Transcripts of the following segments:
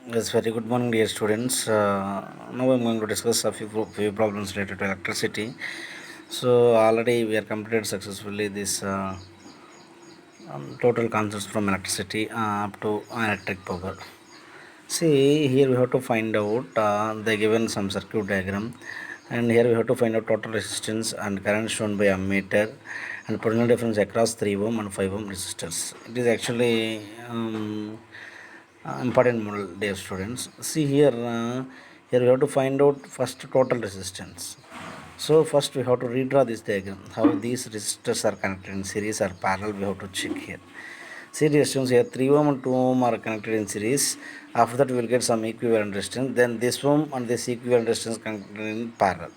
Yes, very good morning, dear students. Now I'm going to discuss a few problems related to electricity. So already we are completed successfully this total concepts from electricity up to electric power. See, here we have to find out they given some circuit diagram, and here we have to find out total resistance and current shown by ammeter and potential difference across 3 ohm and 5 ohm resistors. It is actually important model, dear students. See here, here we have to find out first total resistance. So first we have to redraw this diagram. How these resistors are connected in series or parallel, we have to check here. See resistance here 3 ohm and 2 ohm are connected in series. After that we will get some equivalent resistance. Then this ohm and this equivalent resistance connected in parallel.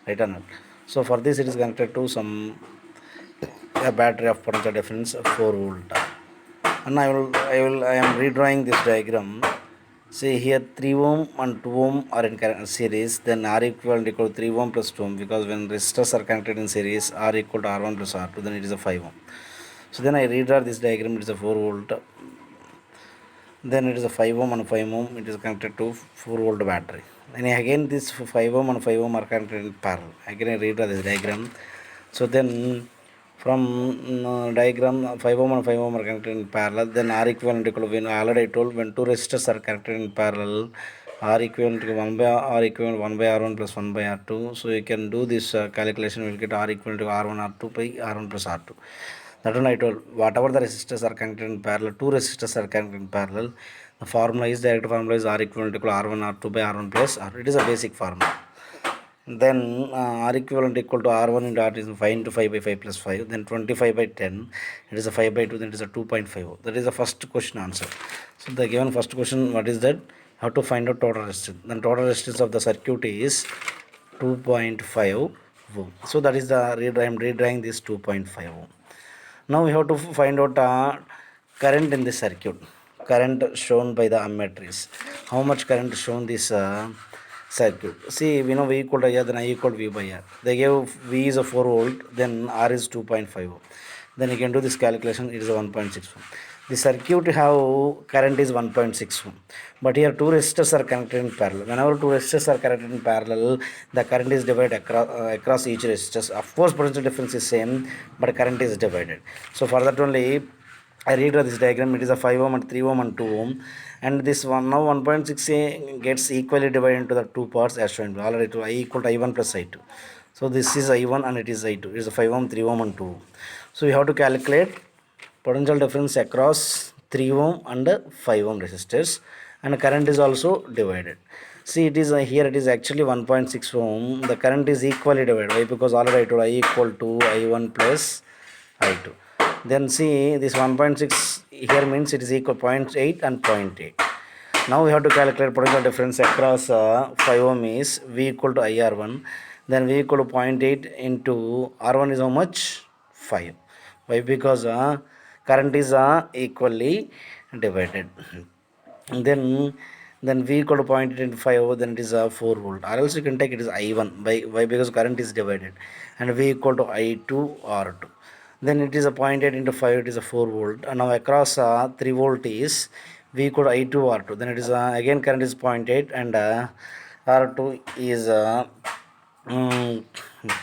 Right or not? So for this it is connected to some a battery of potential difference 4 volt. And I am redrawing this diagram. See here 3 ohm and 2 ohm are in series, then R equal to 3 ohm plus 2 ohm, because when resistors are connected in series, R equal to R1 plus R2, then it is a 5 ohm. So then I redraw this diagram, it is a 4 volt, then it is a 5 ohm and 5 ohm, it is connected to 4 volt battery. And again this 5 ohm and 5 ohm are connected in parallel. Again I redraw this diagram. So then from diagram 5 ohm and 5 ohm are connected in parallel, then R equivalent equal to, when I already told, when two resistors are connected in parallel, R equivalent to 1 by R equivalent 1 by R1 plus 1 by R2. So you can do this calculation, will get R equivalent to R1 R2 by R1 plus R2. That one I told, whatever the resistors are connected in parallel, two resistors are connected in parallel, the formula is, direct formula is R equivalent to R1 R2 by R1 plus R2. It is a basic formula. Then R equivalent equal to R1 into R is 5 into 5 by 5 plus 5. Then 25 by 10. It is a 5 by 2. Then it is a 2.5. That is the first question answer. So the given first question, what is that? How to find out total resistance. Then total resistance of the circuit is 2.5 ohm. So that is the I am redrawing this 2.5 ohm. Now we have to find out current in the circuit. Current shown by the ammeters. How much current shown this circuit? See, we know V equal to I, then I equal to V by R. They gave V is a 4 volt, then R is 2.5 ohm. Then you can do this calculation, it is a 1.6 ohm. The circuit have current is 1.6 ohm. But here two resistors are connected in parallel. Whenever two resistors are connected in parallel, the current is divided across each resistors. Of course, potential difference is same, but current is divided. So for that only, I redraw this diagram. It is a 5 ohm and 3 ohm and 2 ohm, and this one now 1.6 gets equally divided into the two parts as shown. Already to I equal to I1 plus I2. So this is I1 and it is I2. It is a 5 ohm, 3 ohm and 2 ohm. So we have to calculate potential difference across 3 ohm and 5 ohm resistors, and current is also divided. See, it is here it is actually 1.6 ohm. The current is equally divided. Why? Because already I told I equal to I1 plus I2. Then see this 1.6 here means it is equal zero point 0.8 and 0.8. Now we have to calculate potential difference across 5 ohm is V equal to IR1. Then V equal to zero point 0.8 into R1 is how much? 5. Why? Because current is equally divided. Then V equal to 0.85, then it is 4 volt, or else you can take it is I1 by why, because current is divided, and V equal to I2 R2. Then it is a zero point 0.8 into 5, it is a 4 volt, and now across 3 volt is V equal to I2 R2. Then it is again current is zero point 0.8, and R2 is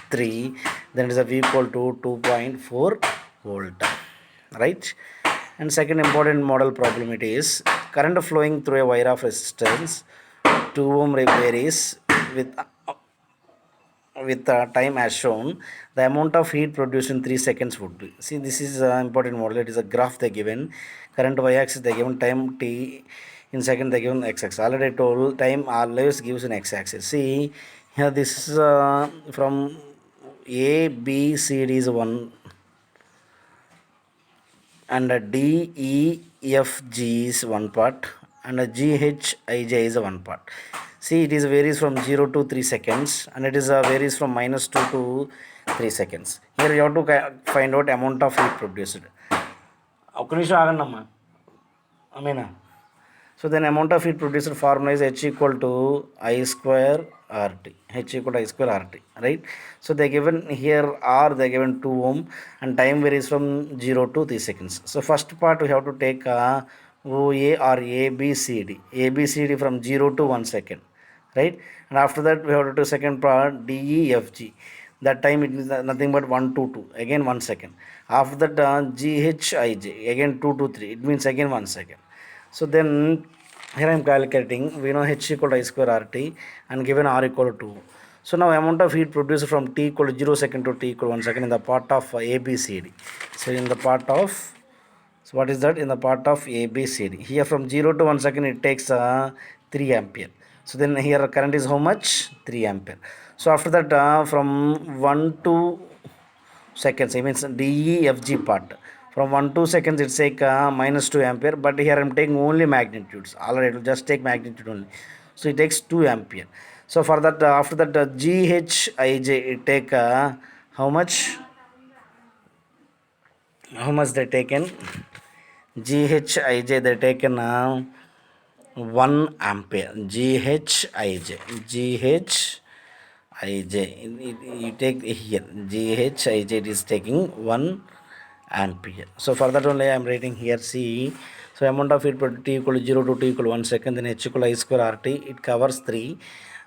3. Then it is a V equal to 2.4 volt, right? And second important model problem, it is current flowing through a wire of resistance 2 ohm varies with time as shown. The amount of heat produced in 3 seconds would be. See, this is an important model. It is a graph they given. Current y axis they given, time t in second they given x axis. Already told time always gives an x axis. See here, this is from a b c d is one, and D, E, F, G is one part, and G, H, I, J is one part. See, it is varies from 0 to 3 seconds, and it is varies from -2 to 3 seconds. Here you have to find out amount of heat produced. ఒక్క నిమిషం ఆగండి అమ్మా, Amina. So then amount of heat produced formula is H equal to I square RT. H equal to I square RT, right? So they given here R, they given 2 ohm, and time varies from 0 to 3 seconds. So first part we have to take OA or ABCD. ABCD from 0 to 1 second, right? And after that, we have to do second part DEFG. That time it is nothing but 1 to 2. Again 1 second. After that, GHIJ. Again 2 to 3. It means again 1 second. So then here I am calculating. We know H equal to I square RT and given R equal to 2. So now amount of heat produced from T equal to 0 second to T equal to 1 second in the part of ABCD. So in the part of, so what is that? In the part of ABCD. Here from 0 to 1 second it takes 3 ampere. So then here current is how much? 3 ampere. So after that from 1 to seconds, it means DEFG part. From 1 to seconds it take minus 2 ampere, but here I am taking only magnitudes. Alright, it will just take magnitude only. So it takes 2 ampere. So for that after that GHIJ it take how much? How much they taken? GHIJ they taken 1 ampere. GHIJ you take here GHIJ it is taking 1 ampere. So for that only I am writing here. See, so amount of heat per T equal to 0 to T equal to 1 second, then H equal to I square RT, it covers 3,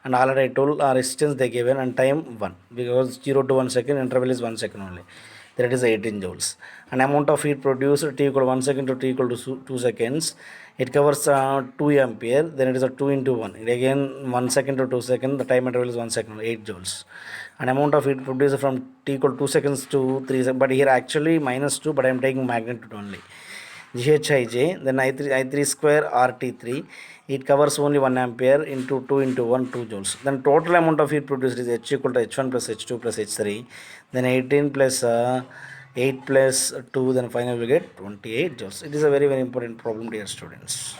and already I told resistance they given and time 1, because 0 to 1 second interval is 1 second only. That is 18 joules. And amount of heat produced T equal to 1 second to T equal to 2 seconds, it covers 2 ampere, then it is a 2 into 1. It again 1 second to 2 second, the time interval is 1 second, 8 joules. And amount of heat produced from T equal to 2 seconds to 3 seconds, but here actually minus 2, but I am taking magnitude only. GHIJ, then I3 square RT3, it covers only 1 ampere into 2 into 1, 2 joules. Then total amount of heat produced is H equal to H1 plus H2 plus H3, then 18 plus 8 plus 2, then finally we get 28 joules. It is a very, very important problem, dear students.